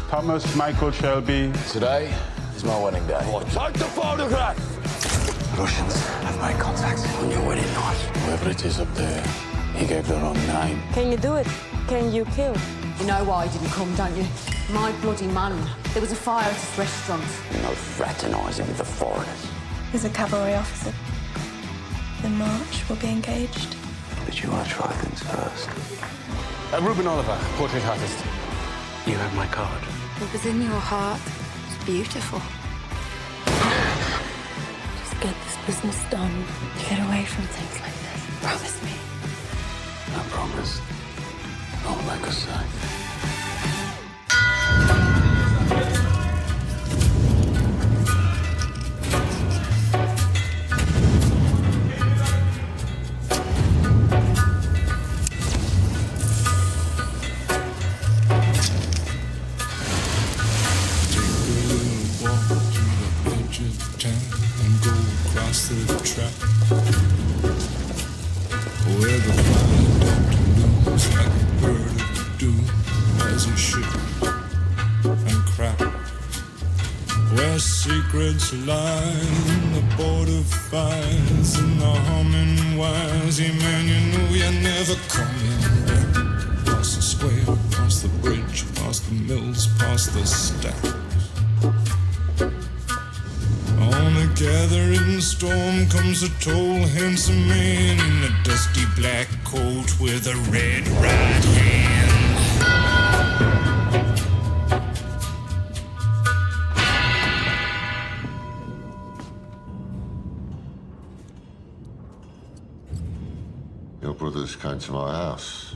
Thomas Michael Shelby. Today is my wedding day. Oh, take the photograph! The Russians have made contact on your wedding night. Whoever it is up there, he gave the wrong name. Can you do it? Can you kill? You know why I didn't come, don't you? My bloody man. There was a fire at his restaurant. No fraternising with the foreigners. He's a cavalry officer. The march will be engaged. But you want to try things first. Ruben Oliver, portrait artist. You have my card. What was in your heart was beautiful. Just get this business done. Get away from things like this. Promise me. I promise. I'll make us safe. The track where the flying doctor looms like a bird of doom as he shift and crack, where secrets lie in the border fires and the humming wires. Yeah, man, you know you're never coming back. Past the square, past the bridge, past the mills, past the stacks. On a gathering storm comes a tall, handsome man in a dusty black coat with a red right hand. Your brothers came to my house.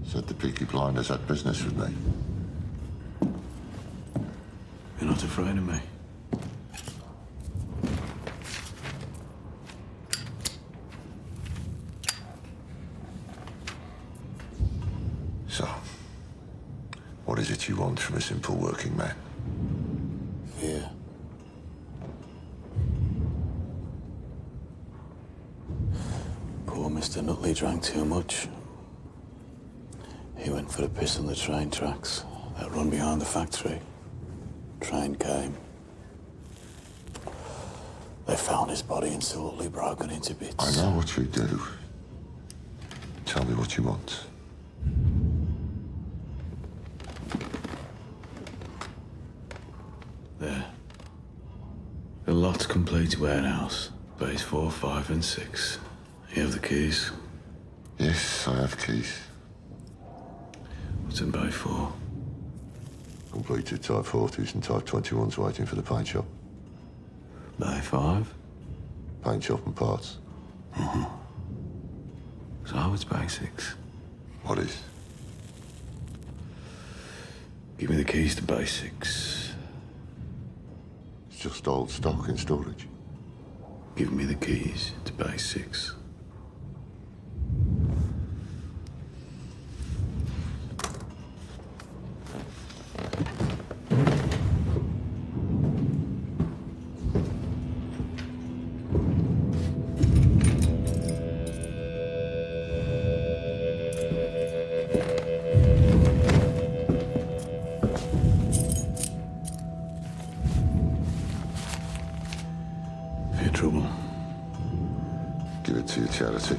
Said the Peaky Blinders had business with me. You're not afraid of me? So, what is it you want from a simple working man? Fear. Poor Mr. Nutley drank too much. He went for a piss on the train tracks that run behind the factory. Train came. They found his body instantly broken into bits. I know what you do. Tell me what you want. There. The lot's complete warehouse. Bays 4, 5, and 6. You have the keys? Yes, I have keys. What's in Bay 4? Completed Type 40s and Type 21s waiting for the paint shop. Bay 5? Paint shop and parts. So it's Bay 6. What is? Give me the keys to Bay 6. It's just old stock in storage. Give me the keys to Bay 6. For your trouble. Give it to your charity.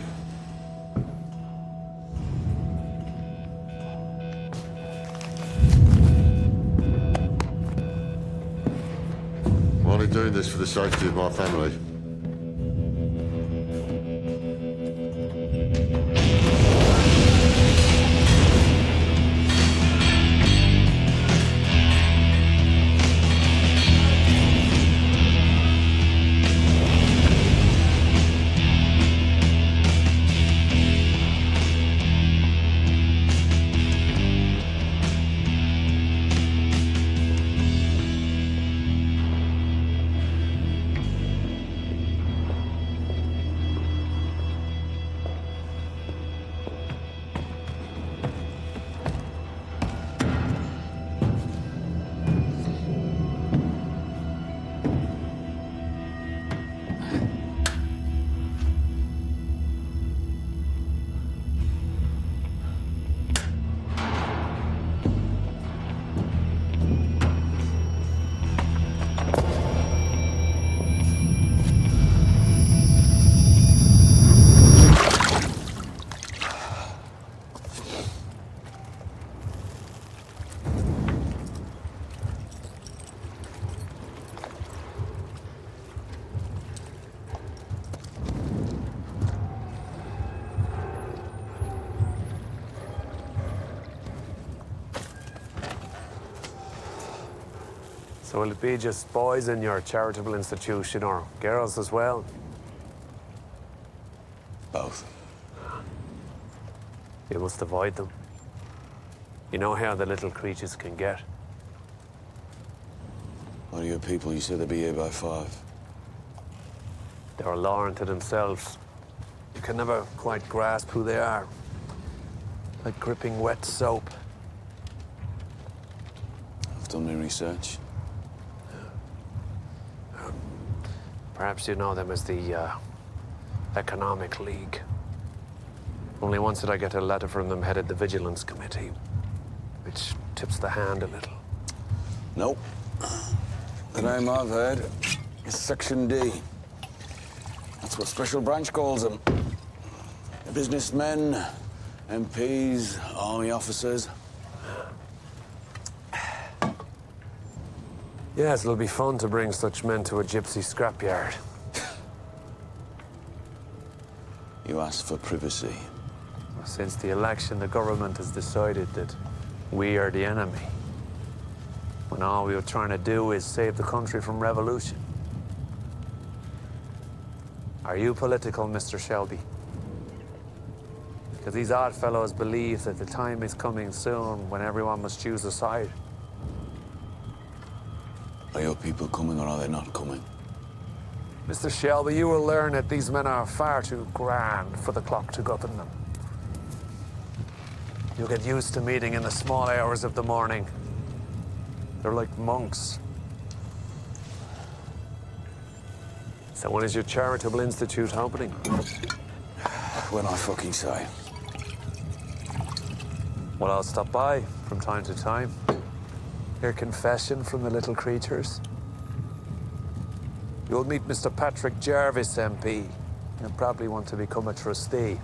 I'm only doing this for the safety of my family. So will it be just boys in your charitable institution, or girls as well? Both. You must avoid them. You know how the little creatures can get. What are your people? You said they'd be here by 5. They're a law unto themselves. You can never quite grasp who they are. Like gripping wet soap. I've done my research. Perhaps you know them as the Economic League. Only once did I get a letter from them headed the Vigilance Committee, which tips the hand a little. Nope. The name I've heard is Section D. That's what Special Branch calls them. Businessmen, MPs, army officers. Yes, it'll be fun to bring such men to a gypsy scrapyard. You asked for privacy. Since the election, the government has decided that we are the enemy, when all we were trying to do is save the country from revolution. Are you political, Mr. Shelby? Because these odd fellows believe that the time is coming soon when everyone must choose a side. Are your people coming or are they not coming? Mr. Shelby, you will learn that these men are far too grand for the clock to govern them. You'll get used to meeting in the small hours of the morning. They're like monks. So when is your charitable institute opening? When I fucking say. Well, I'll stop by from time to time. Hear confession from the little creatures. You'll meet Mr. Patrick Jarvis, MP. He'll probably want to become a trustee.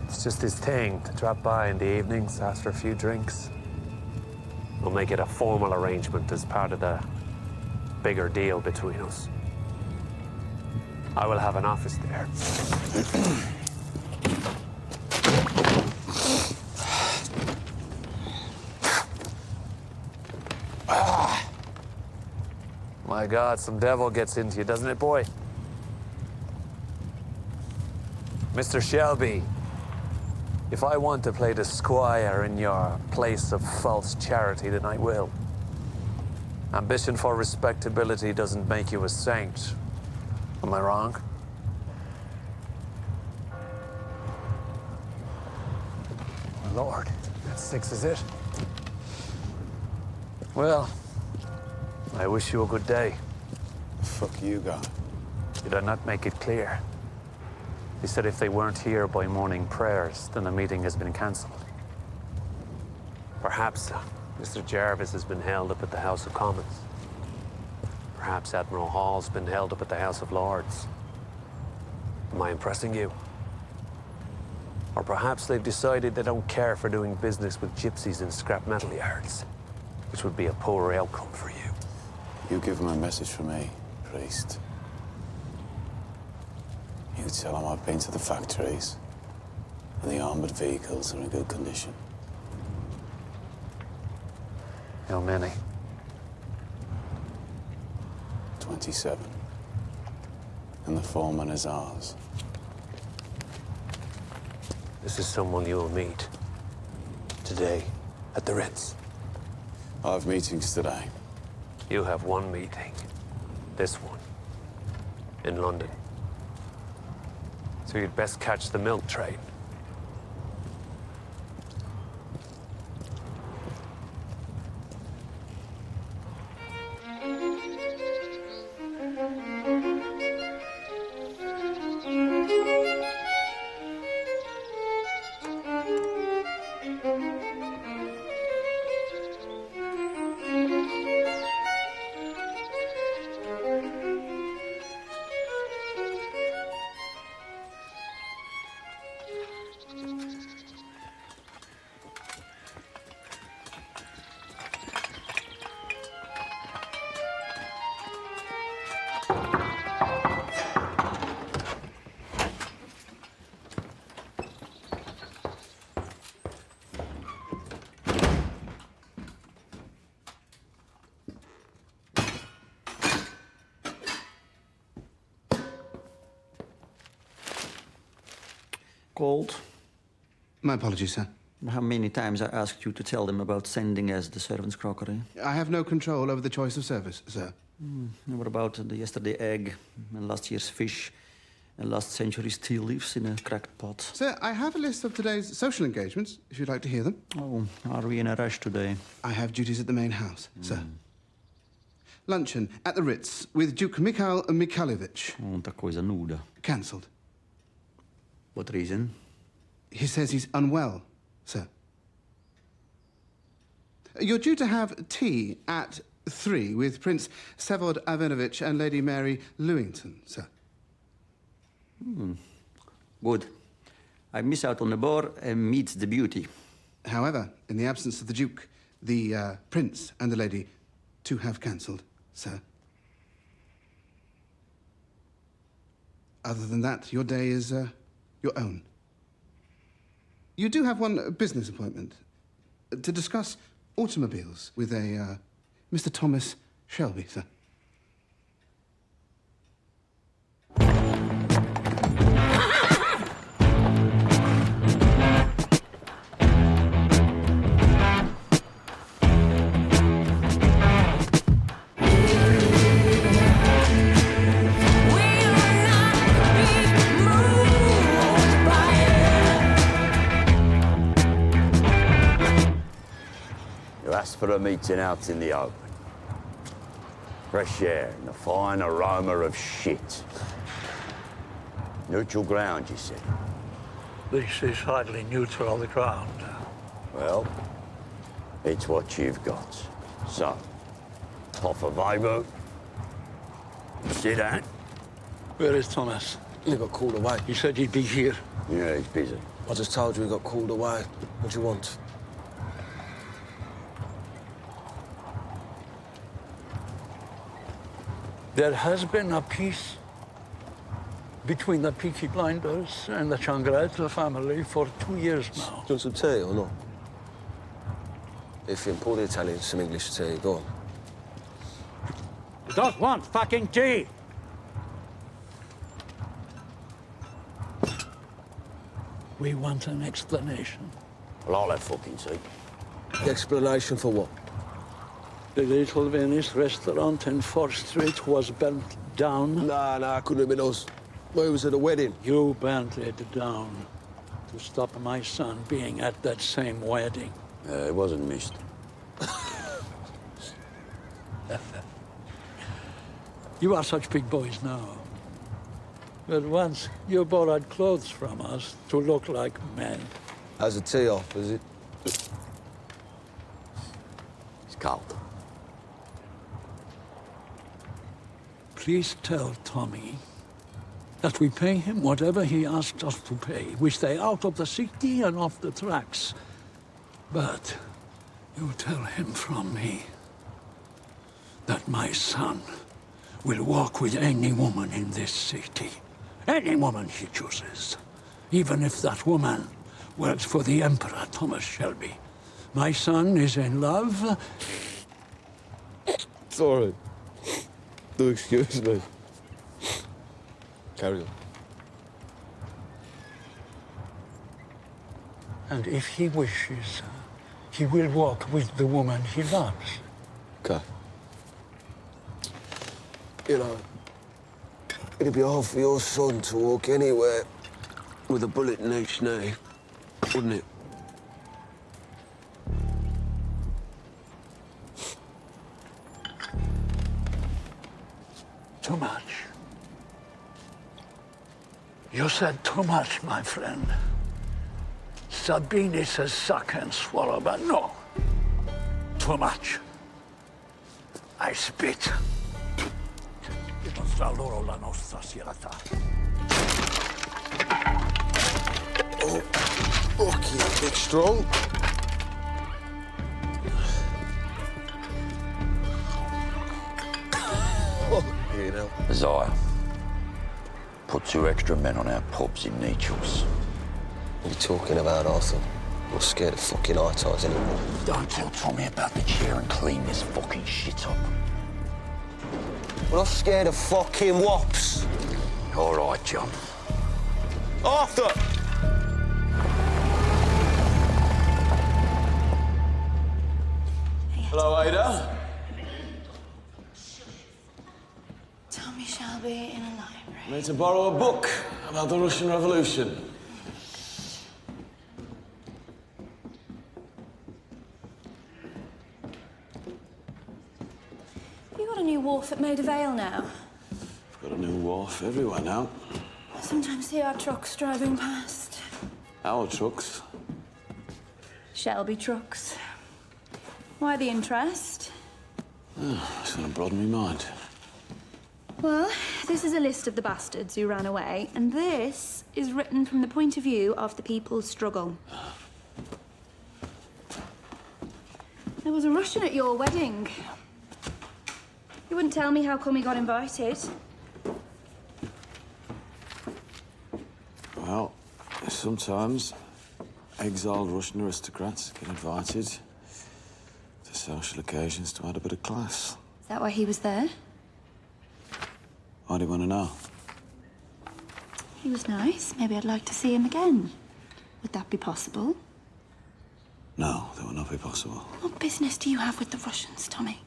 It's just his thing to drop by in the evenings after a few drinks. We'll make it a formal arrangement as part of the bigger deal between us. I will have an office there. My God, some devil gets into you, doesn't it, boy? Mr. Shelby, if I want to play the squire in your place of false charity, then I will. Ambition for respectability doesn't make you a saint. Am I wrong? My Lord, that's 6, is it? Well, I wish you a good day. The fuck you got? Did I not make it clear? He said if they weren't here by morning prayers, then the meeting has been cancelled. Perhaps Mr. Jarvis has been held up at the House of Commons. Perhaps Admiral Hall's been held up at the House of Lords. Am I impressing you? Or perhaps they've decided they don't care for doing business with gypsies in scrap metal yards, which would be a poor outcome for you. You give him a message from me, priest. You tell him I've been to the factories and the armored vehicles are in good condition. How many? 27. And the foreman is ours. This is someone you will meet today at the Ritz. I have meetings today. You have one meeting. This one. In London. So you'd best catch the milk train. called. My apologies, sir. How many times I asked you to tell them about sending us the servant's crockery? I have no control over the choice of service, sir. And what about the yesterday egg, and last year's fish, and last century's tea leaves in a cracked pot? Sir, I have a list of today's social engagements, if you'd like to hear them. Oh, are we in a rush today? I have duties at the main house, sir. Luncheon at the Ritz with Duke Mikhail Mikhailovich. Oh, такой зануда. Cancelled. What reason? He says he's unwell, sir. You're due to have tea at 3 with Prince Sevod Avenovich and Lady Mary Lewington, sir. Good. I miss out on the bar and meet the beauty. However, in the absence of the Duke, the Prince and the Lady too have cancelled, sir. Other than that, your day is your own. You do have one business appointment to discuss automobiles with a Mr. Thomas Shelby, sir. For a meeting out in the open. Fresh air and the fine aroma of shit. Neutral ground, you said? This is hardly neutral ground. Well, it's what you've got. So, off a Vibo. Sit down. Where is Thomas? He got called away. He said he'd be here. Yeah, he's busy. I just told you he got called away. What do you want? There has been a peace between the Peaky Blinders and the Changrette family for 2 years now. Do you want some tea or not? If you pour the Italians some English tea, go on. You don't want fucking tea! We want an explanation. Well, I'll have fucking tea. The explanation for what? The Little Venice restaurant in 4th Street was burnt down. Nah, couldn't have been us. Where was at a wedding? You burnt it down to stop my son being at that same wedding. It wasn't missed. You are such big boys now. But once you borrowed clothes from us to look like men. How's the tea off, is it? It's cold. Please tell Tommy that we pay him whatever he asked us to pay. We stay out of the city and off the tracks. But you tell him from me that my son will walk with any woman in this city. Any woman he chooses. Even if that woman works for the Emperor Thomas Shelby. My son is in love. Sorry. Do excuse me. Carry on. And if he wishes, he will walk with the woman he loves. Okay. You know, it'd be hard for your son to walk anywhere with a bullet in each knee, wouldn't it? Too much. You said too much, my friend. Sabine says suck and swallow, but no. Too much. I spit. Loro la nostra sierata. Oh, fucking big strong. You know. Isaiah, put 2 extra men on our pubs in Nechel's. What are you talking about, Arthur? I'm scared of fucking eye ties anymore. Don't tell Tommy about the chair and clean this fucking shit up. We're not scared of fucking wops. All right, John. Arthur! Hello, Ada. Thomas Shelby in a library. Need to borrow a book about the Russian Revolution. You got a new wharf at Maida Vale now? Got a new wharf everywhere now. I sometimes see our trucks driving past. Our trucks. Shelby trucks. Why the interest? Oh, it's going to broaden my mind. Well, this is a list of the bastards who ran away, and this is written from the point of view of the people's struggle. There was a Russian at your wedding. You wouldn't tell me how come he got invited. Well, sometimes exiled Russian aristocrats get invited to social occasions to add a bit of class. Is that why he was there? Why do you want to know? He was nice. Maybe I'd like to see him again. Would that be possible? No, that would not be possible. What business do you have with the Russians, Tommy?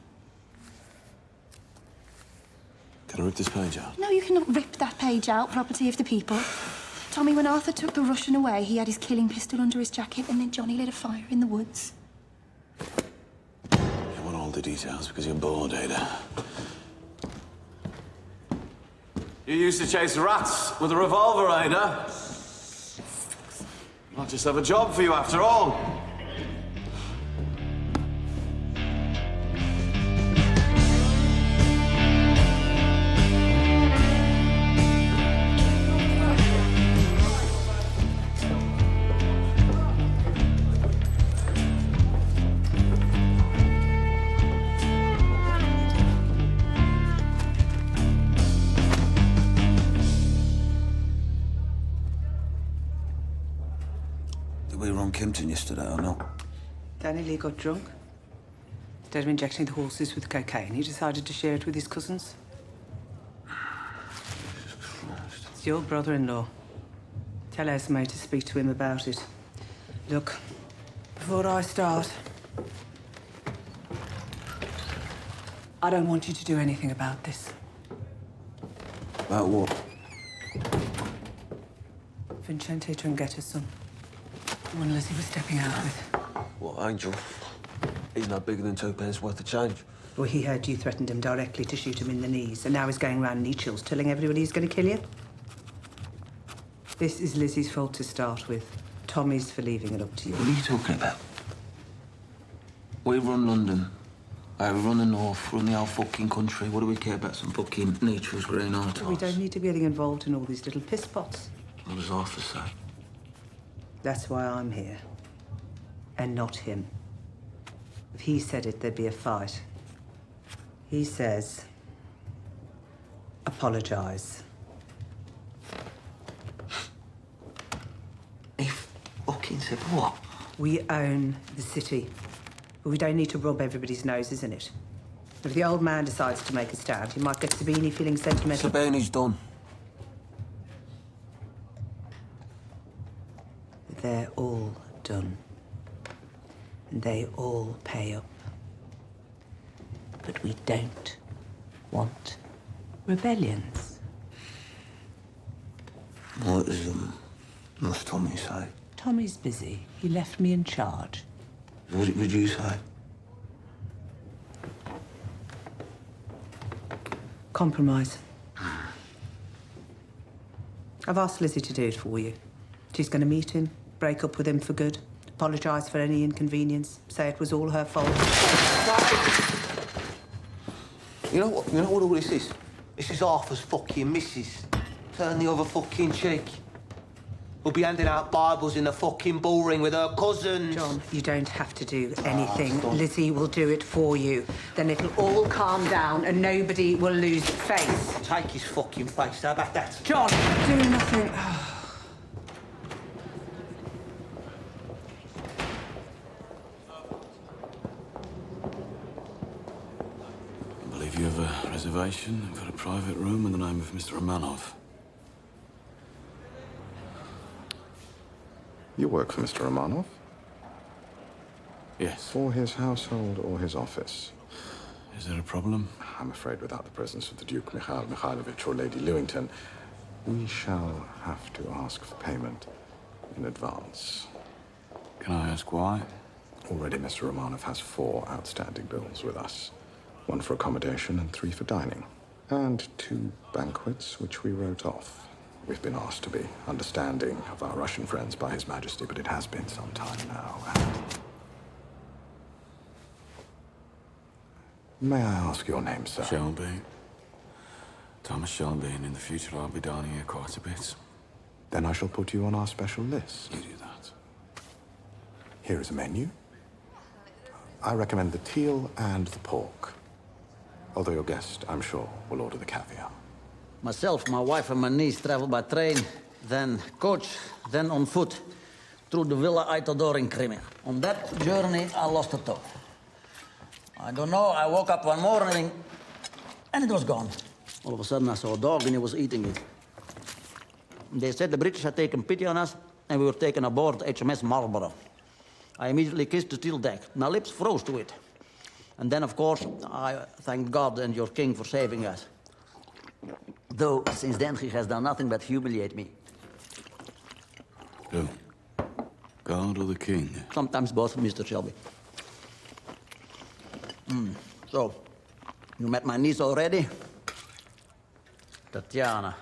Can I rip this page out? No, you cannot rip that page out, property of the people. Tommy, when Arthur took the Russian away, he had his killing pistol under his jacket, and then Johnny lit a fire in the woods. You want all the details because you're bored, Ada. You used to chase rats with a revolver, Ada. Might just have a job for you after all. We were on Kempton yesterday, or not? Danny Lee got drunk. Instead of injecting the horses with cocaine, he decided to share it with his cousins. It's your brother-in-law. Tell Esme to speak to him about it. Look, before I start, I don't want you to do anything about this. About what? Vincente and get her son. The one Lizzie was stepping out with. What, Angel? He's no bigger than 2 pence worth of change. Well, he heard you threatened him directly to shoot him in the knees, and now he's going round knee chills telling everybody he's going to kill you. This is Lizzie's fault to start with. Tommy's for leaving it up to you. What are you talking about? We run London. We run the north, run the whole fucking country. What do we care about some fucking nature's green art? We don't need to be getting involved in all these little piss pots. What does Arthur say? That's why I'm here. And not him. If he said it, there'd be a fight. He says, apologise. He fucking said what? We own the city. But we don't need to rub everybody's noses in it. If the old man decides to make a stand, he might get Sabini feeling sentimental. Sabini's done. They're all done. And they all pay up. But we don't want rebellions. What's Tommy say? Tommy's busy. He left me in charge. What would you say? Compromise. I've asked Lizzie to do it for you. She's going to meet him, break up with him for good, apologise for any inconvenience, say it was all her fault. You know what? You know what all this is? This is Arthur's fucking missus. Turn the other fucking cheek. We'll be handing out Bibles in the fucking bullring with her cousins. John, you don't have to do anything. Lizzie will do it for you. Then it'll all calm down and nobody will lose face. Take his fucking face. How about that? John, do nothing. I believe you have a reservation for a private room in the name of Mr. Romanov. You work for Mr. Romanov? Yes. For his household or his office? Is there a problem? I'm afraid without the presence of the Duke Mikhail Mikhailovich or Lady Lewington, we shall have to ask for payment in advance. Can I ask why? Already Mr. Romanov has 4 outstanding bills with us. 1 for accommodation and 3 for dining. And 2 banquets which we wrote off. We've been asked to be understanding of our Russian friends by His Majesty, but it has been some time now, and... May I ask your name, sir? Shelby. Thomas Shelby, and in the future I'll be dining here quite a bit. Then I shall put you on our special list. You do that. Here is a menu. I recommend the teal and the pork. Although your guest, I'm sure, will order the caviar. Myself, my wife, and my niece travel by train, then coach, then on foot, through the Villa Aitador in Crimea. On that journey, I lost a toe. I don't know, I woke up one morning, and it was gone. All of a sudden, I saw a dog, and he was eating it. They said the British had taken pity on us, and we were taken aboard HMS Marlborough. I immediately kissed the steel deck. My lips froze to it. And then, of course, I thanked God and your king for saving us. Though, since then, he has done nothing but humiliate me. Who? God or the king? Sometimes both, Mr. Shelby. So, you met my niece already? Tatiana.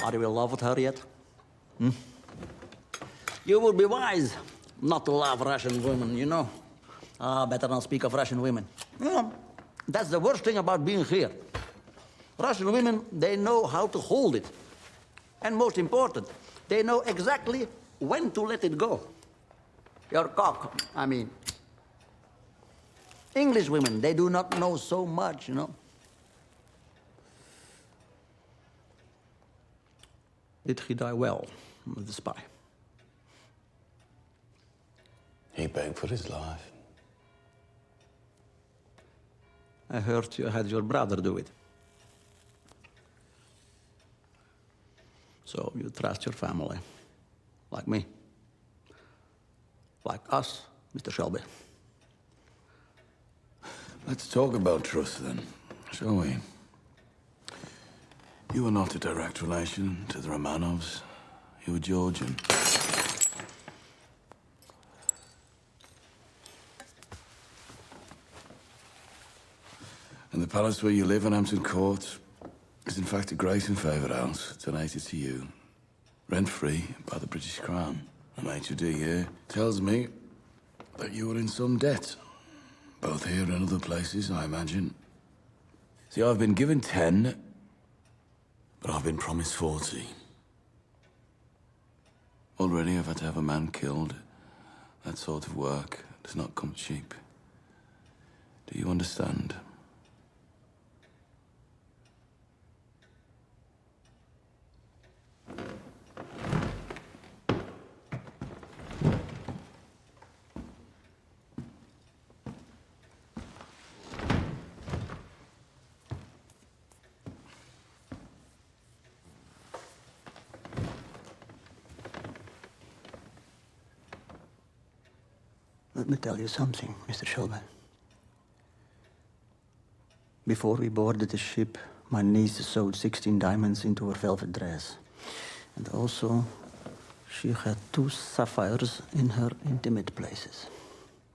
Are you in love with her yet? You would be wise not to love Russian women, you know? Better not speak of Russian women. You know, that's the worst thing about being here. Russian women, they know how to hold it. And most important, they know exactly when to let it go. Your cock, I mean. English women, they do not know so much, you know. Did he die well with the spy? He begged for his life. I heard you had your brother do it. So you trust your family, like me, like us, Mr. Shelby. Let's talk about trust then, shall we? You were not a direct relation to the Romanovs. You were Georgian. And the palace where you live in Hampton Court is in fact a great and favoured house donated to you, rent-free by the British Crown. The maitre d' here tells me that you were in some debt, both here and other places, I imagine. See, I've been given 10, but I've been promised 40. Already I've had to have a man killed. That sort of work does not come cheap. Do you understand? Let me tell you something, Mr. Shelby. Before we boarded the ship, my niece sewed 16 diamonds into her velvet dress. And also, she had 2 sapphires in her intimate places.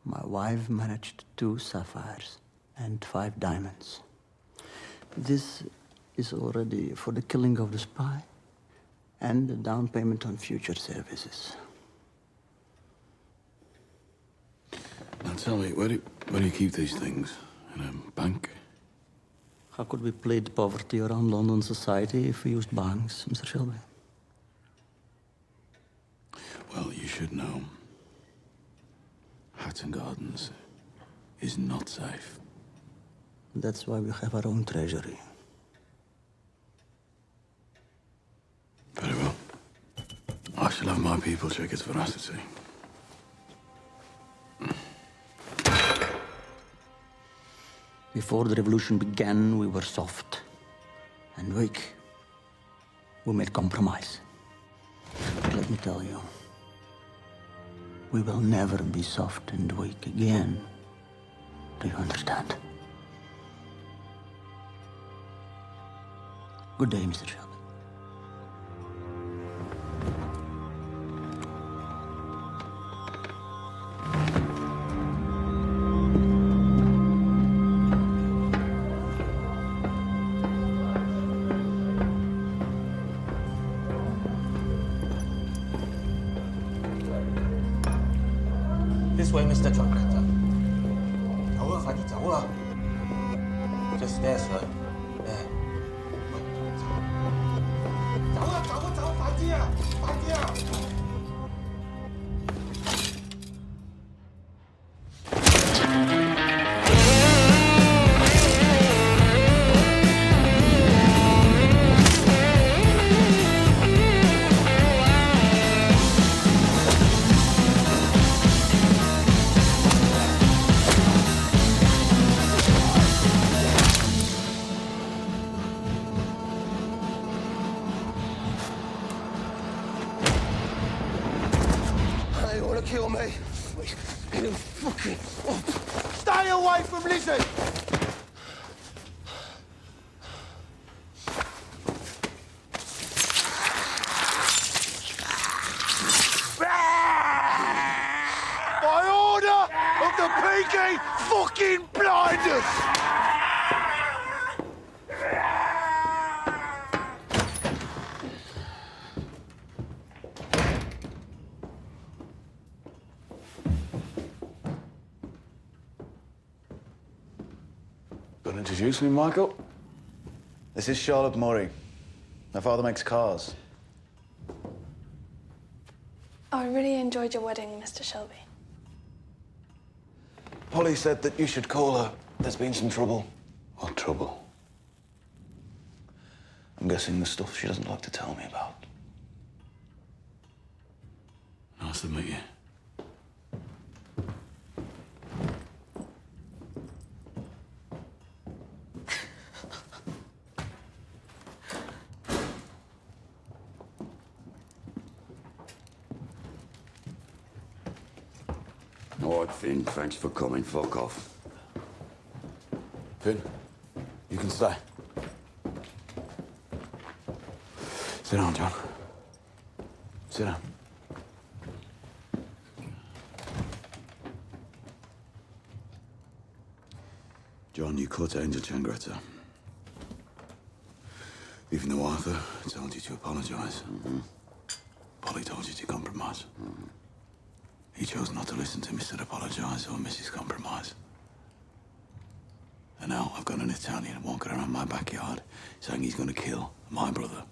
My wife managed 2 sapphires and 5 diamonds. This is already for the killing of the spy and the down payment on future services. Now tell me, where do you keep these things? In a bank? How could we plead poverty around London society if we used banks, Mr. Shelby? Well, you should know. Hatton Gardens is not safe. That's why we have our own treasury. Very well. I shall have my people check its veracity. Before the revolution began, we were soft and weak. We made compromise. But let me tell you, We will never be soft and weak again. Do you understand? Good day, Mr. Shelby. This way, Mr. Trucker. 走啊，快啲走啊 ！Just there, sir. There. 走啊，走啊，走！快啲啊，快啲啊！ You want to kill me? You fucking... Stay away from Lizzie! By order of the Peaky fucking Blinders! Got to introduce me, Michael? This is Charlotte Murray. My father makes cars. I really enjoyed your wedding, Mr. Shelby. Polly said that you should call her. There's been some trouble. What trouble? I'm guessing the stuff she doesn't like to tell me about. Nice to meet you. All right, Finn, thanks for coming. Fuck off. Finn, you can stay. Sit down, John. Sit down. John, you caught Angel Changretta. Even though Arthur told you to apologize, Polly told you to compromise. He chose not to listen to Mr. Apologize or Mrs. Compromise. And now I've got an Italian walking around my backyard saying he's going to kill my brother.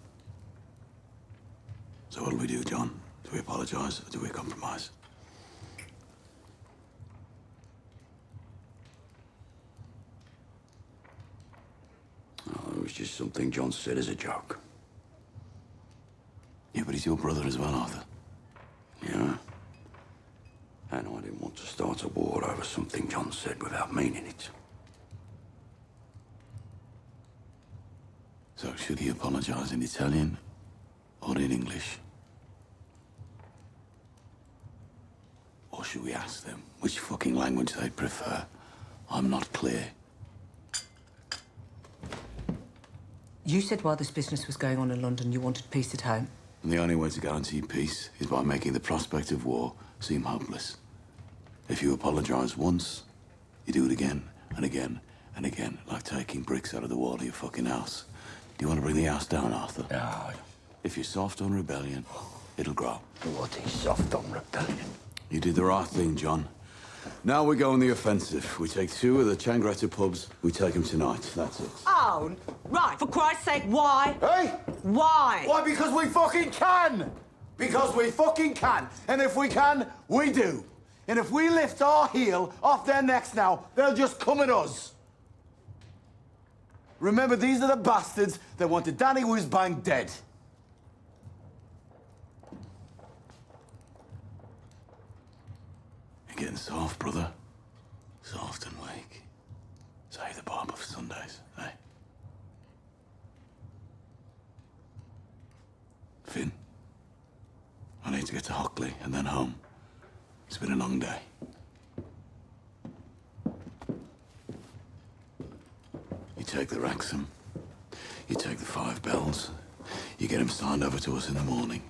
So what do we do, John? Do we apologize or do we compromise? Oh, it was just something John said as a joke. Yeah, but he's your brother as well, Arthur. Yeah. And I didn't want to start a war over something John said without meaning it. So should he apologize in Italian or in English? Or should we ask them which fucking language they prefer? I'm not clear. You said while this business was going on in London, you wanted peace at home. And the only way to guarantee peace is by making the prospect of war seem hopeless. If you apologize once, you do it again and again and again, like taking bricks out of the wall of your fucking house. Do you want to bring the house down, Arthur? No. If you're soft on rebellion, it'll grow. What is soft on rebellion? You did the right thing, John. Now we go on the offensive. We take 2 of the Changretta pubs. We take them tonight. That's it. Oh, right. For Christ's sake, why? Hey? Why? Why? Because we fucking can! Because we fucking can. And if we can, we do. And if we lift our heel off their necks now, they'll just come at us. Remember, these are the bastards that wanted Danny Whizbang dead. You're getting soft, brother. Soft and weak. Save the barber for Sundays, eh? Finn, I need to get to Hockley and then home. It's been a long day. You take the Wrexham, you take the 5 bells, you get him signed over to us in the morning.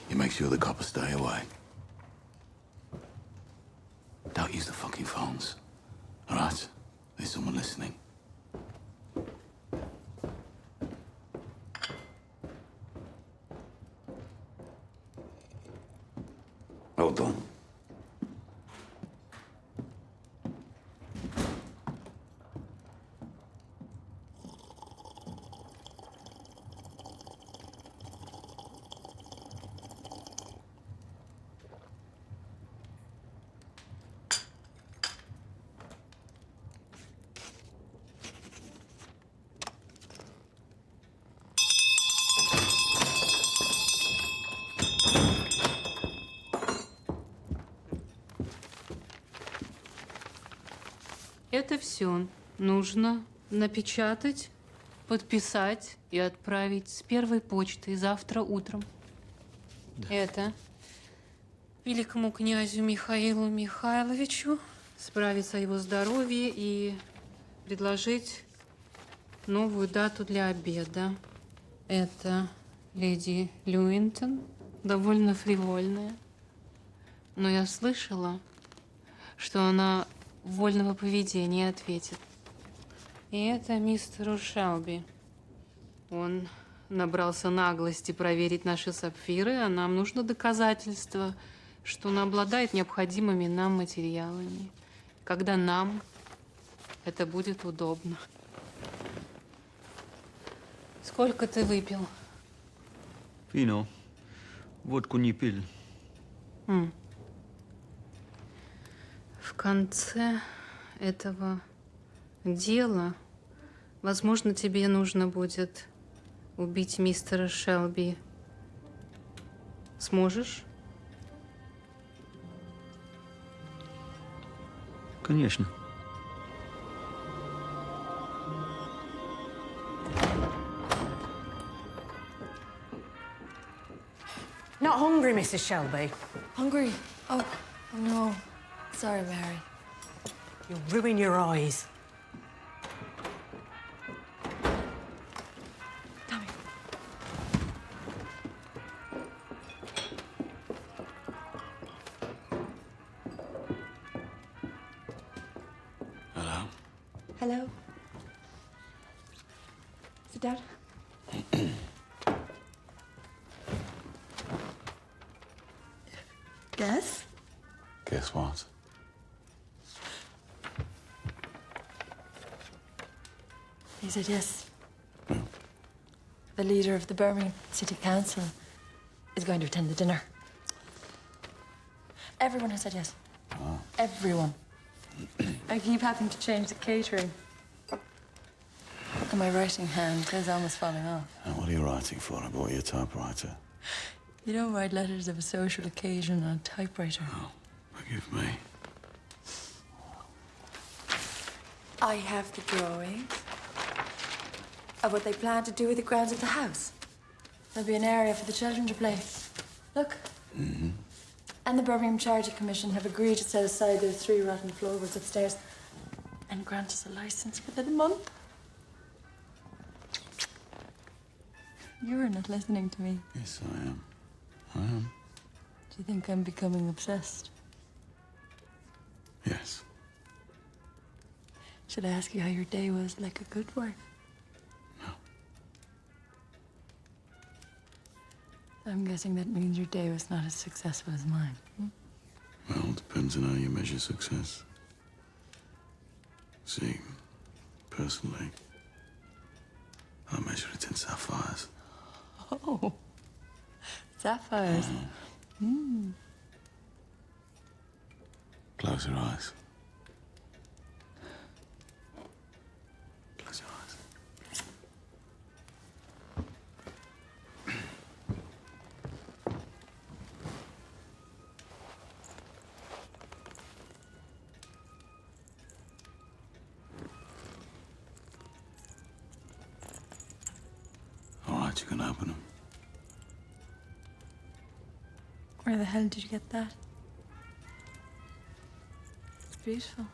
You make sure the coppers stay away. Don't use the fucking phones, all right? There's someone listening. Well done. Это все нужно напечатать, подписать и отправить с первой почтой завтра утром. Да. Это великому князю Михаилу Михайловичу справиться о его здоровье и предложить новую дату для обеда. Это леди Люинтон, довольно фривольная. Но я слышала, что она вольного поведения ответит. И это мистеру Шелби. Он набрался наглости проверить наши сапфиры, а нам нужно доказательство, что он обладает необходимыми нам материалами, когда нам это будет удобно. Сколько ты выпил? Вино. Водку не пил. В конце этого дела, возможно, тебе нужно будет убить мистера Шелби. Сможешь? Конечно. Not hungry, Mrs. Shelby. Hungry? Oh, no. Sorry, Mary. You'll ruin your eyes. Hello? Hello? Sit down. Guess? Guess what? He said yes. The leader of the Birmingham City Council is going to attend the dinner. Everyone has said yes. Oh. Everyone. I keep having to change the catering. And my writing hand is almost falling off. And what are you writing for? I bought you a typewriter. You don't write letters of a social occasion on a typewriter. Oh, forgive me. I have the drawings of what they plan to do with the grounds of the house. There'll be an area for the children to play. Look. Mm-hmm. And the Birmingham Charity Commission have agreed to set aside those 3 rotten floorboards upstairs and grant us a license within a month. You're not listening to me. Yes, I am. I am. Do you think I'm becoming obsessed? Yes. Should I ask you how your day was like a good wife? No. I'm guessing that means your day was not as successful as mine. Well, it depends on how you measure success. See, personally, I measure it in sapphires. Oh, sapphires. Close your eyes. Close your eyes. All right, you can open them. Where the hell did you get that? beautiful.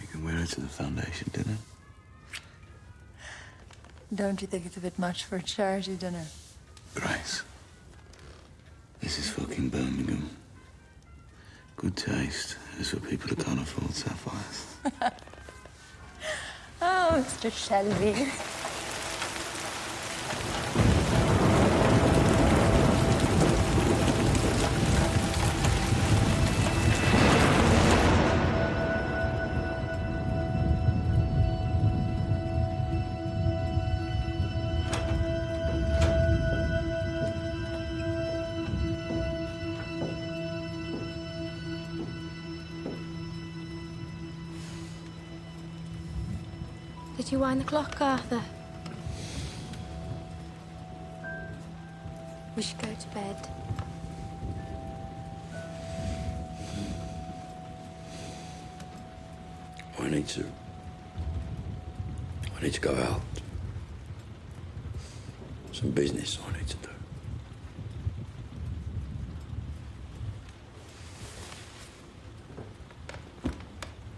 You can wear it to the foundation dinner. Don't you think it's a bit much for a charity dinner? Grace, this is fucking Birmingham. Good taste is for people who can't afford sapphires. Oh, Mr. Shelby. Did you wind the clock, Arthur? We should go to bed. I need to go out. Some business I need to do.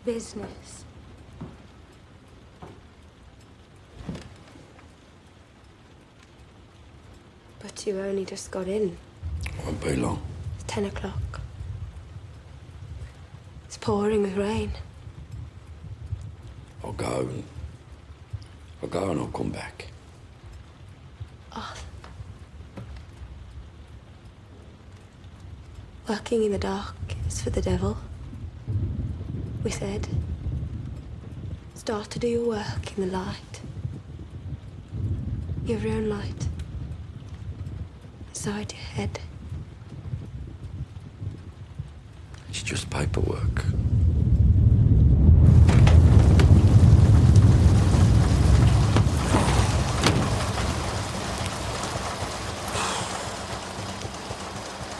Business. But you only just got in. Won't be long. It's 10 o'clock. It's pouring with rain. I'll go and I'll come back. Arthur. Working in the dark is for the devil. We said. Start to do your work in the light. You have your own light. Inside your head. It's just paperwork.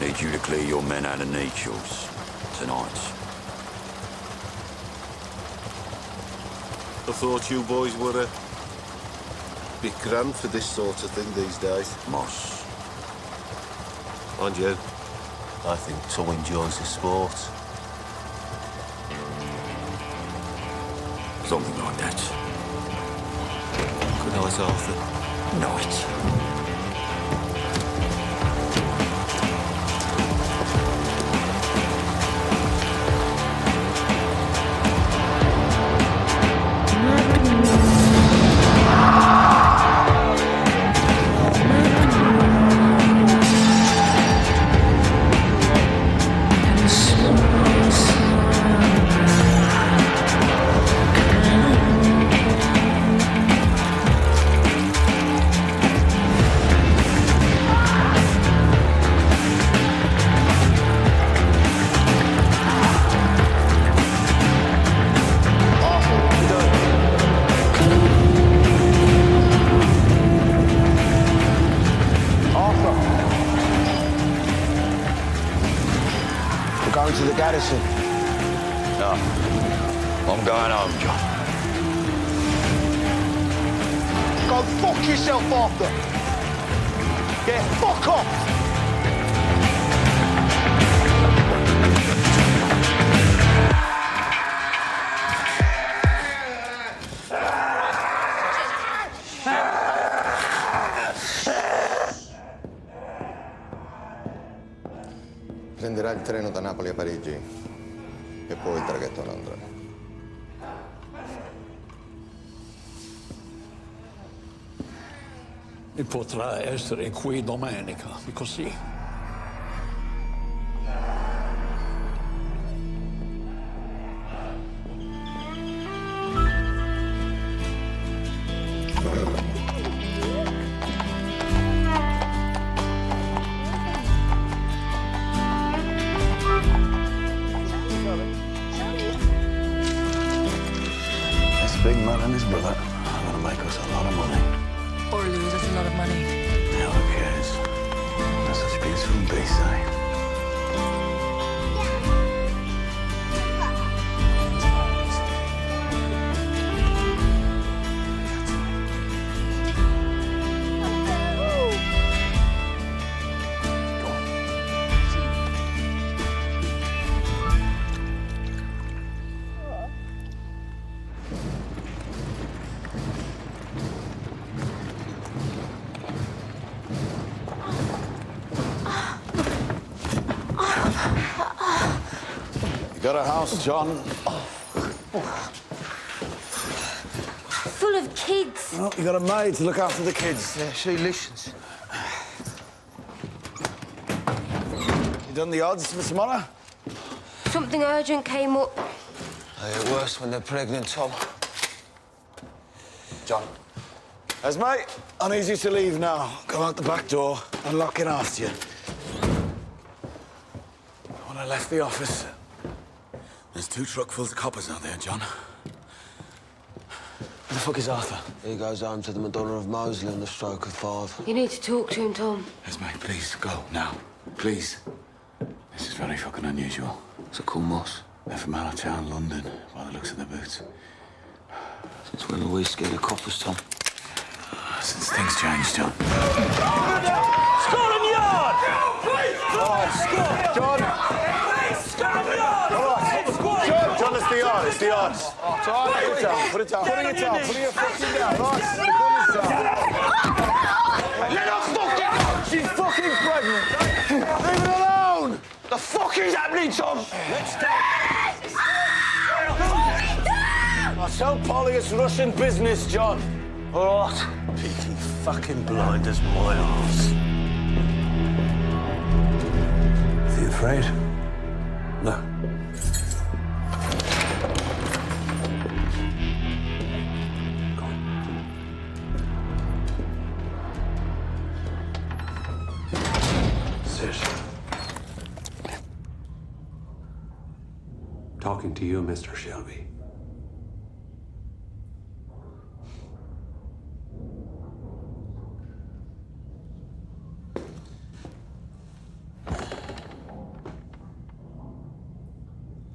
Need you to clear your men out of Nechel's tonight. I thought you boys were a bit grand for this sort of thing these days. Moss. Mind you, I think Tom enjoys the sport. Something like that. Good night, Arthur. Night. To the garrison. No. I'm going home, John. Go fuck yourself, Arthur. Yeah, fuck off. Prenderà il treno da Napoli a Parigi e poi il traghetto a Londra. E potrà essere qui domenica, così. Big man and his brother are gonna make us a lot of money. Or lose us a lot of money. Hell, who cares? That's such beautiful beasts, eh? You got a house, John? Full of kids. Well, you got a maid to look after the kids. Yeah, she listens. You done the odds for tomorrow? Something urgent came up. They get worse when they're pregnant, Tom. John. Esme, I need you to leave now. Go out the back door and lock it after you. When I left the office, there's 2 truckfuls of coppers out there, John. Where the fuck is Arthur? He goes home to the Madonna of Mosley on the stroke of 5. You need to talk to him, Tom. Esme, please, go, now. Please. This is very fucking unusual. It's a cool moss. They're from out of town, London, by the looks of their boots. Since when were we scared of coppers, Tom? Since things changed, John. Score in yard! John! John, it's the yard, it's the yard. Put it down, put it down. Putting it down, putting it fucking down. Right, the gun is down. Let her fucking go! She's fucking pregnant. Leave it alone! The fuck is happening, Tom? Let's go. I tell Polly it's Russian business, John. All right. Peaky fucking Blinders, my arse. Is he afraid? No. Sit. Talking to you, Mr. Shelby.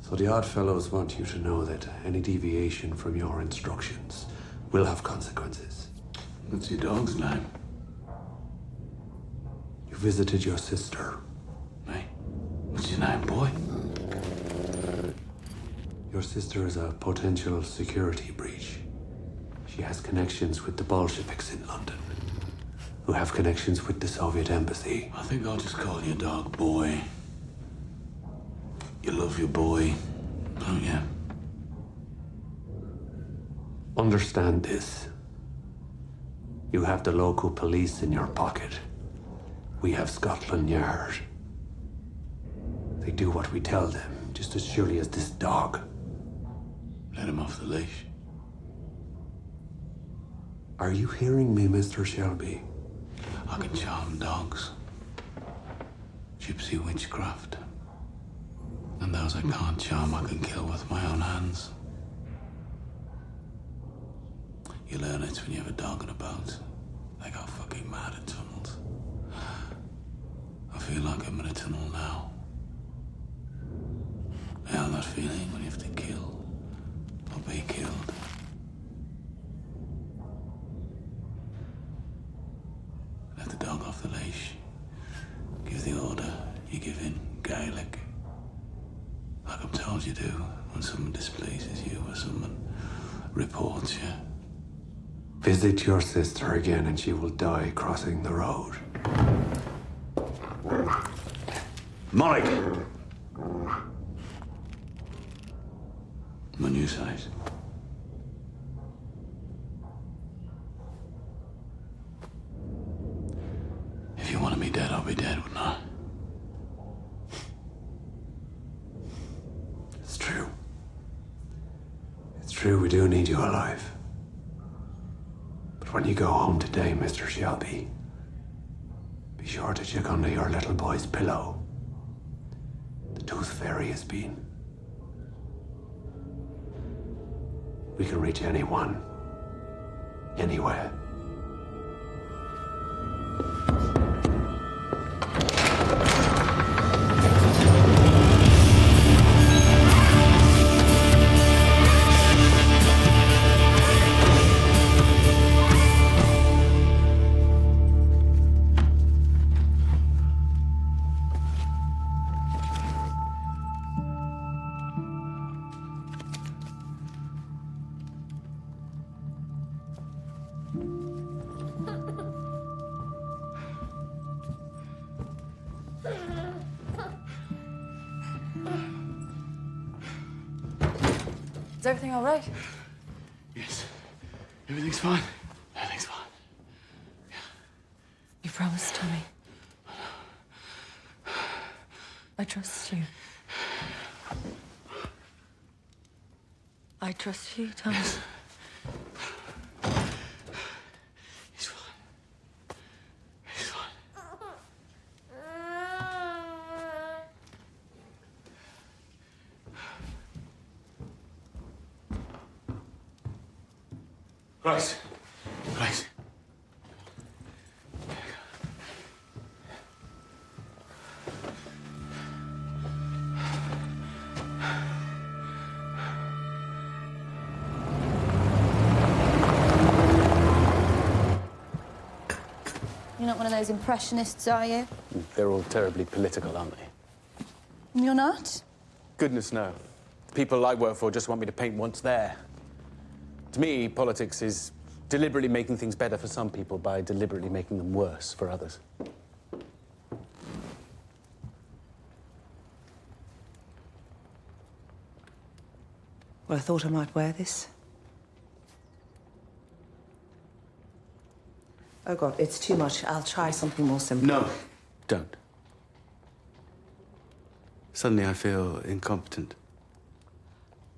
So the Oddfellows want you to know that any deviation from your instructions will have consequences. What's your dog's name? You visited your sister. Hey, what's your name, boy? Your sister is a potential security breach. She has connections with the Bolsheviks in London, who have connections with the Soviet embassy. I think I'll just call your dog Boy. You love your boy, don't you? Understand this. You have the local police in your pocket. We have Scotland Yard. They do what we tell them, just as surely as this dog. Let him off the leash. Are you hearing me, Mr. Shelby? I can charm dogs. Gypsy witchcraft. And those I can't charm, I can kill with my own hands. You learn it when you have a dog in a boat. They go fucking mad in tunnels. I feel like I'm in a tunnel now. You know that feeling when you have to kill or be killed? Let the dog off the leash. Give the order. You give in Gaelic. Like I'm told you do when someone displeases you or someone reports you. Visit your sister again and she will die crossing the road. Mike! When you say it. If you wanted me dead, I'll be dead, wouldn't I? It's true. It's true, we do need you alive. But when you go home today, Mr. Shelby, be sure to check under your little boy's pillow. The tooth fairy has been. We can reach anyone, anywhere. Is everything all right? Yes. Everything's fine. Everything's fine. You promised, Tommy. I trust you. I trust you, Tommy. He's fine. He's fine. Right. Right. You're not one of those impressionists, are you? They're all terribly political, aren't they? You're not? Goodness, no. The people I work for just want me to paint once there. To me, politics is deliberately making things better for some people by deliberately making them worse for others. Well, I thought I might wear this. Oh, God, it's too much. I'll try something more simple. No, don't. Suddenly I feel incompetent.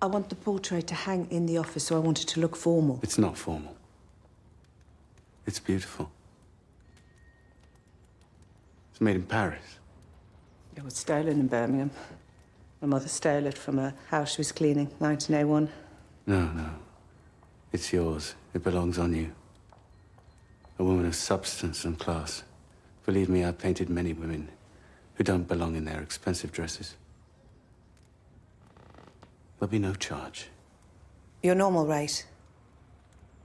I want the portrait to hang in the office, so I want it to look formal. It's not formal. It's beautiful. It's made in Paris. It was stolen in Birmingham. My mother stole it from a house she was cleaning, 1901. No, no. It's yours. It belongs on you. A woman of substance and class. Believe me, I've painted many women who don't belong in their expensive dresses. There'll be no charge. Your normal rate.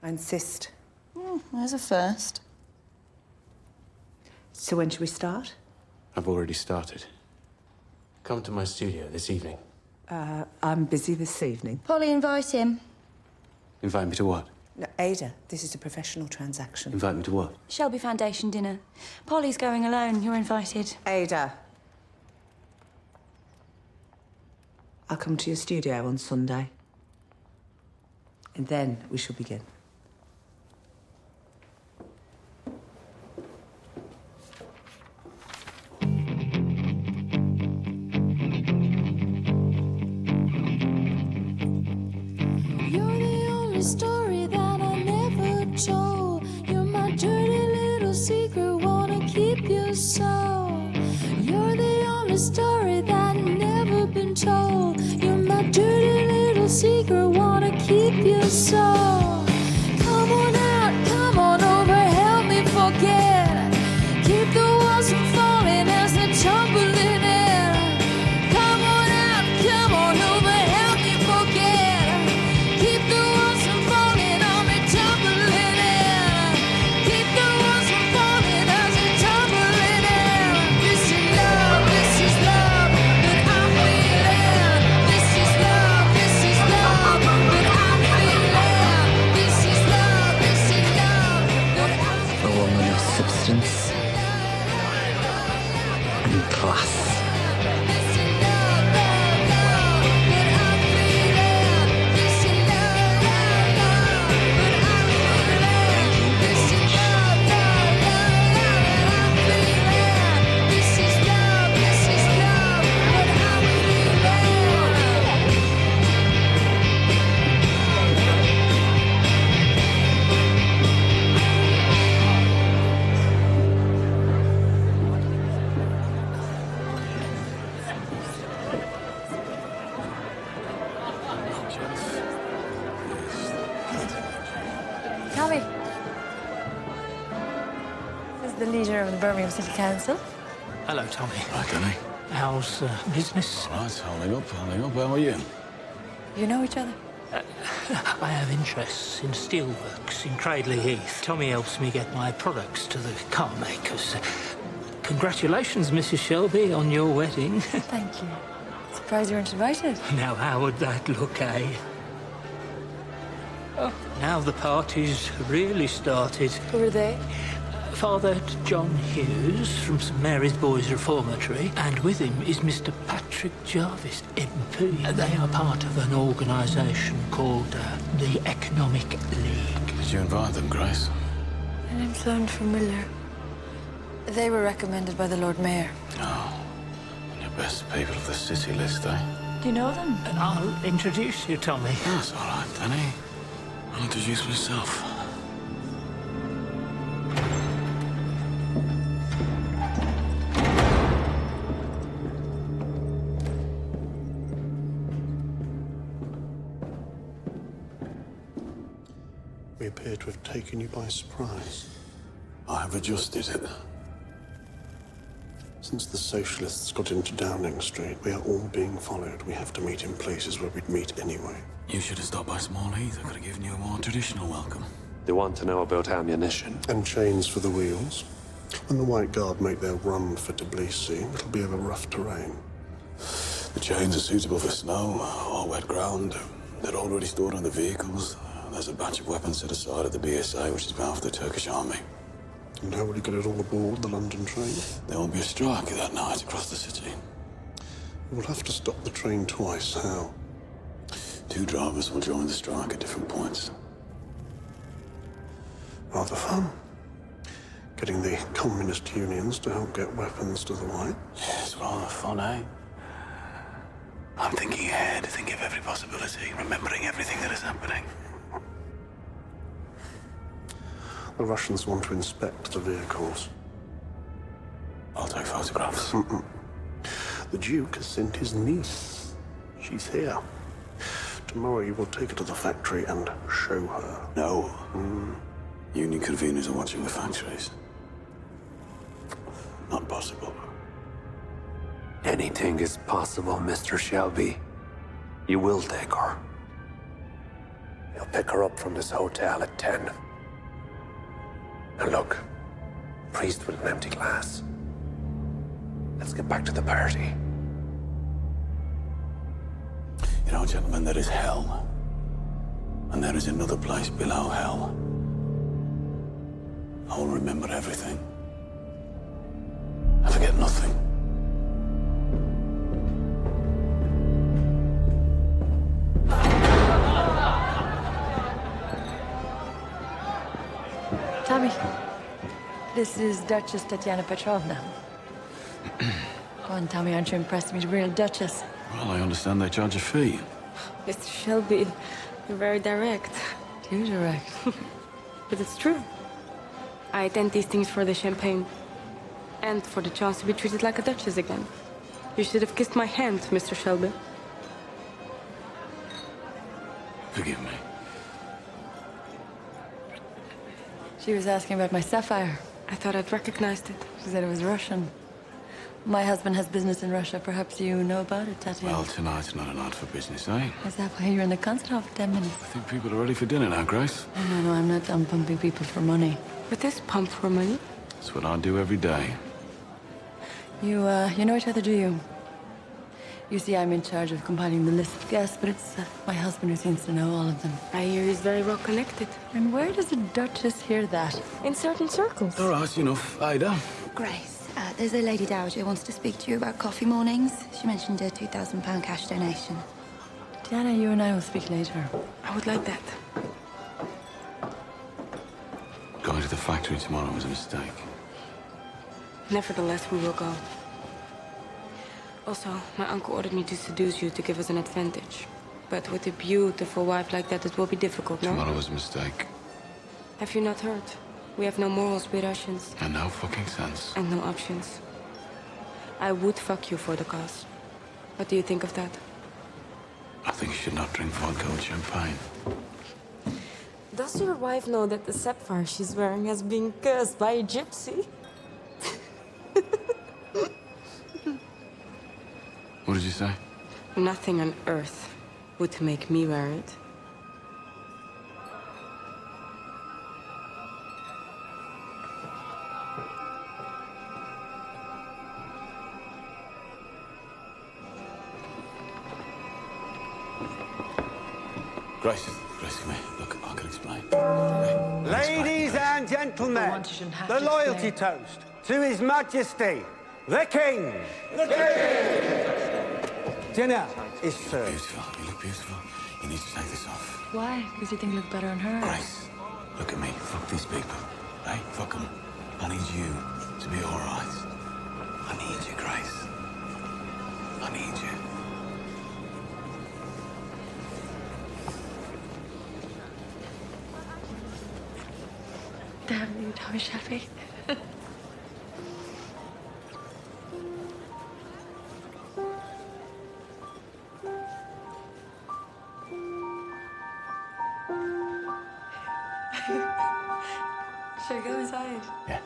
I insist. There's a first. So when should we start? I've already started. Come to my studio this evening. I'm busy this evening. Polly, invite him. Invite me to what? No, Ada, this is a professional transaction. Invite me to what? Shelby Foundation dinner. Polly's going alone. You're invited. Ada. I'll come to your studio on Sunday. And then we shall begin. You're the only story that I never told. You're my dirty little secret, wanna keep your soul. You're the only story that never been told. You're my dirty little secret, wanna keep your soul. Come on out, come on over, help me forget. Keep the walls from falling as they're tumbling in. Come on out, come on over, help me forget. Keep the walls from falling on me, tumbling in. Keep the walls from falling as they're tumbling in. This is love, that I'm feeling. This is love that I'm feeling. This is love that I'm A woman of substance and class. Tommy. This is the leader of the Birmingham City Council. Hello, Tommy. Hi, Danny. How's business? All right, holding up, holding up. How are you? You know each other? I have interests in steelworks in Cradley Heath. Tommy helps me get my products to the car makers. Congratulations, Mrs. Shelby, on your wedding. Thank you. Surprised you weren't invited. Now, how would that look, eh? Oh, now the party's really started. Who are they? Father John Hughes from St Mary's Boys Reformatory, and with him is Mr Patrick Jarvis, MP. They are part of an organisation called the Economic League. Did you invite them, Grace? Their names sound familiar. They were recommended by the Lord Mayor. Oh, your best people of the city list, eh? Do you know them? I'll introduce you, Tommy. That's all right, Danny. I'll introduce myself. We appear to have taken you by surprise. I have adjusted it. Since the socialists got into Downing Street, we are all being followed. We have to meet in places where we'd meet anyway. You should have stopped by Small Heath. I could have given you a more traditional welcome. They want to know about ammunition. And chains for the wheels. When the White Guard make their run for Tbilisi, it'll be over rough terrain. The chains are suitable for snow or wet ground. They're already stored on the vehicles. There's a batch of weapons set aside at the BSA, which is bound for the Turkish army. And how will you get it all aboard the London train? There will be a strike that night across the city. We'll have to stop the train twice. How? 2 drivers will join the strike at different points. Rather fun. Getting the communist unions to help get weapons to the White. Yes, rather fun, eh? I'm thinking ahead, thinking of every possibility, remembering everything that is happening. The Russians want to inspect the vehicles. I'll take photographs. The Duke has sent his niece. She's here. Tomorrow you will take her to the factory and show her. No. Union conveners are watching the factories. Not possible. Anything is possible, Mr. Shelby. You will take her. You'll pick her up from this hotel at 10. And look, priest with an empty glass. Let's get back to the party. You know, gentlemen, there is hell. And there is another place below hell. I will remember everything. I forget nothing. Tommy, this is Duchess Tatiana Petrovna. Go on, Tommy, aren't you impressed with me, real Duchess? Well, I understand they charge a fee. Mr. Shelby, you're very direct. Too direct. But it's true. I attend these things for the champagne. And for the chance to be treated like a duchess again. You should have kissed my hand, Mr. Shelby. Forgive me. She was asking about my sapphire. I thought I'd recognized it. She said it was Russian. My husband has business in Russia. Perhaps you know about it, Tatiana. Well, tonight's not a night for business, eh? Is that why you're in the concert hall for 10 minutes? I think people are ready for dinner now, Grace. Oh, no, I'm not done pumping people for money. But this pump for money? That's what I do every day. You know each other, do you? You see, I'm in charge of compiling the list of guests, but it's my husband who seems to know all of them. I hear he's very well connected. And where does a duchess hear that? In certain circles. All right, enough. Ada. Grace, there's a lady dowager who wants to speak to you about coffee mornings. She mentioned a £2,000 cash donation. Diana, you and I will speak later. I would like that. Going to the factory tomorrow was a mistake. Nevertheless, we will go. Also, my uncle ordered me to seduce you to give us an advantage. But with a beautiful wife like that, it will be difficult, no? Tomorrow was a mistake. Have you not heard? We have no morals, we Russians. And no fucking sense. And no options. I would fuck you for the cause. What do you think of that? I think you should not drink vodka with champagne. Does your wife know that the sapphire she's wearing has been cursed by a gypsy? What did you say? Nothing on earth would make me wear it. Grace, Rescue me. Look, I can explain. Ladies and gentlemen, the loyalty toast to His Majesty, the King. The King! Dinner is served. Beautiful. You look beautiful. You need to take this off. Why? Because you think you look better on her. Grace, look at me. Fuck these people. Right? Fuck them. I need you to be all right. I need you, Grace. I need you. Damn you, Thomas Shelby. Should I go inside? Yeah.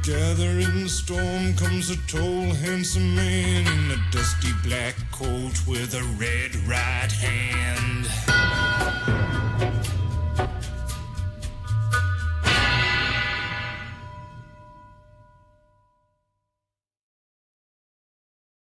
gathering storm comes a tall, handsome man in a dusty black coat with a red right hand.